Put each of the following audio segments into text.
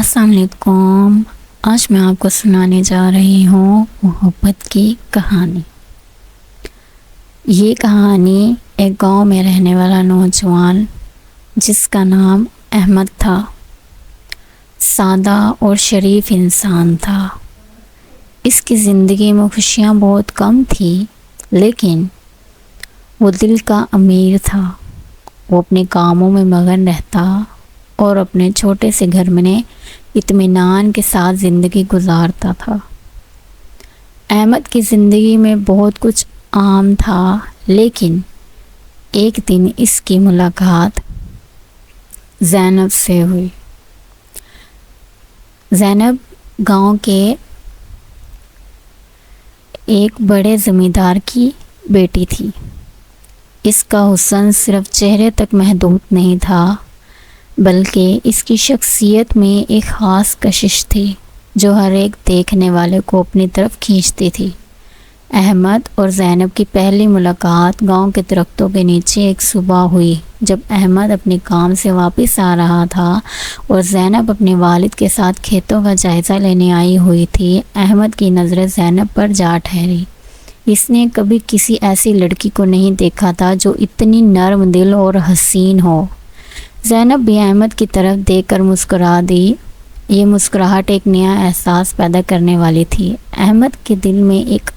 السلام علیکم۔ آج میں آپ کو سنانے جا رہی ہوں محبت کی کہانی۔ یہ کہانی ایک گاؤں میں رہنے والا نوجوان جس کا نام احمد تھا، سادہ اور شریف انسان تھا۔ اس کی زندگی میں خوشیاں بہت کم تھیں، لیکن وہ دل کا امیر تھا۔ وہ اپنے کاموں میں مگن رہتا اور اپنے چھوٹے سے گھر میں اطمینان کے ساتھ زندگی گزارتا تھا۔ احمد کی زندگی میں بہت کچھ عام تھا، لیکن ایک دن اس کی ملاقات زینب سے ہوئی۔ زینب گاؤں کے ایک بڑے زمیندار کی بیٹی تھی۔ اس کا حسن صرف چہرے تک محدود نہیں تھا، بلکہ اس کی شخصیت میں ایک خاص کشش تھی جو ہر ایک دیکھنے والے کو اپنی طرف کھینچتی تھی۔ احمد اور زینب کی پہلی ملاقات گاؤں کے درختوں کے نیچے ایک صبح ہوئی، جب احمد اپنے کام سے واپس آ رہا تھا اور زینب اپنے والد کے ساتھ کھیتوں کا جائزہ لینے آئی ہوئی تھی۔ احمد کی نظریں زینب پر جا ٹھہری۔ اس نے کبھی کسی ایسی لڑکی کو نہیں دیکھا تھا جو اتنی نرم دل اور حسین ہو۔ زینب بھی احمد کی طرف دیکھ کر مسکرا دی۔ یہ مسکراہٹ ایک نیا احساس پیدا کرنے والی تھی۔ احمد کے دل میں ایک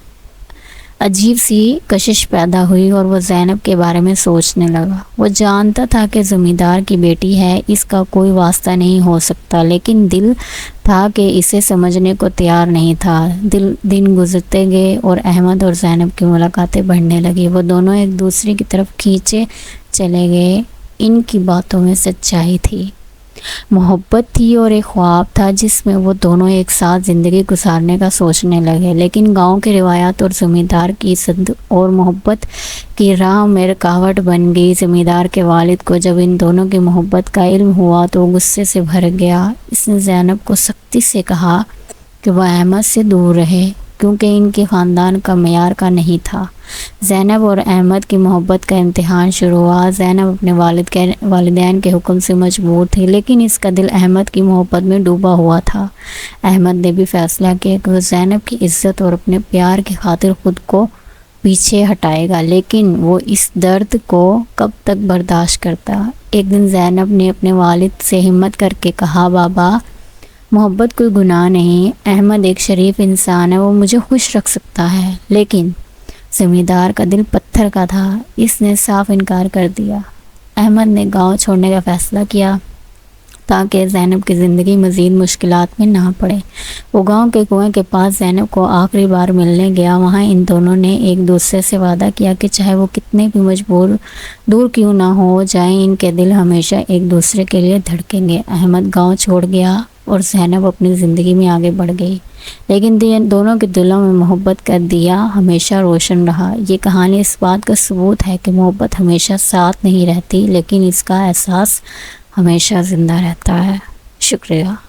عجیب سی کشش پیدا ہوئی اور وہ زینب کے بارے میں سوچنے لگا۔ وہ جانتا تھا کہ زمیندار کی بیٹی ہے، اس کا کوئی واسطہ نہیں ہو سکتا، لیکن دل تھا کہ اسے سمجھنے کو تیار نہیں تھا۔ دن گزرتے گئے اور احمد اور زینب کی ملاقاتیں بڑھنے لگی۔ وہ دونوں ایک دوسرے کی طرف کھینچے چلے گئے۔ ان کی باتوں میں سچائی تھی، محبت تھی اور ایک خواب تھا جس میں وہ دونوں ایک ساتھ زندگی گزارنے کا سوچنے لگے۔ لیکن گاؤں کی روایات اور زمیندار کی عزت اور محبت کی راہ میں رکاوٹ بن گئی۔ زمیندار کے والد کو جب ان دونوں کی محبت کا علم ہوا تو وہ غصے سے بھر گیا۔ اس نے زینب کو سختی سے کہا کہ وہ احمد سے دور رہے، کیونکہ ان کے خاندان کا معیار کا نہیں تھا۔ زینب اور احمد کی محبت کا امتحان شروع ہوا۔ زینب اپنے والدین کے حکم سے مجبور تھی، لیکن اس کا دل احمد کی محبت میں ڈوبا ہوا تھا۔ احمد نے بھی فیصلہ کیا کہ وہ زینب کی عزت اور اپنے پیار کی خاطر خود کو پیچھے ہٹائے گا، لیکن وہ اس درد کو کب تک برداشت کرتا۔ ایک دن زینب نے اپنے والد سے ہمت کر کے کہا، بابا، محبت کوئی گناہ نہیں۔ احمد ایک شریف انسان ہے، وہ مجھے خوش رکھ سکتا ہے۔ لیکن زمیندار کا دل پتھر کا تھا، اس نے صاف انکار کر دیا۔ احمد نے گاؤں چھوڑنے کا فیصلہ کیا تاکہ زینب کی زندگی مزید مشکلات میں نہ پڑے۔ وہ گاؤں کے کنویں کے پاس زینب کو آخری بار ملنے گیا۔ وہاں ان دونوں نے ایک دوسرے سے وعدہ کیا کہ چاہے وہ کتنے بھی دور کیوں نہ ہو جائیں، ان کے دل ہمیشہ ایک دوسرے کے لیے دھڑکیں گے۔ احمد گاؤں چھوڑ گیا اور زینب اپنی زندگی میں آگے بڑھ گئی، لیکن دونوں کے دلوں میں محبت کا دیا ہمیشہ روشن رہا۔ یہ کہانی اس بات کا ثبوت ہے کہ محبت ہمیشہ ساتھ نہیں رہتی، لیکن اس کا احساس ہمیشہ زندہ رہتا ہے۔ شکریہ۔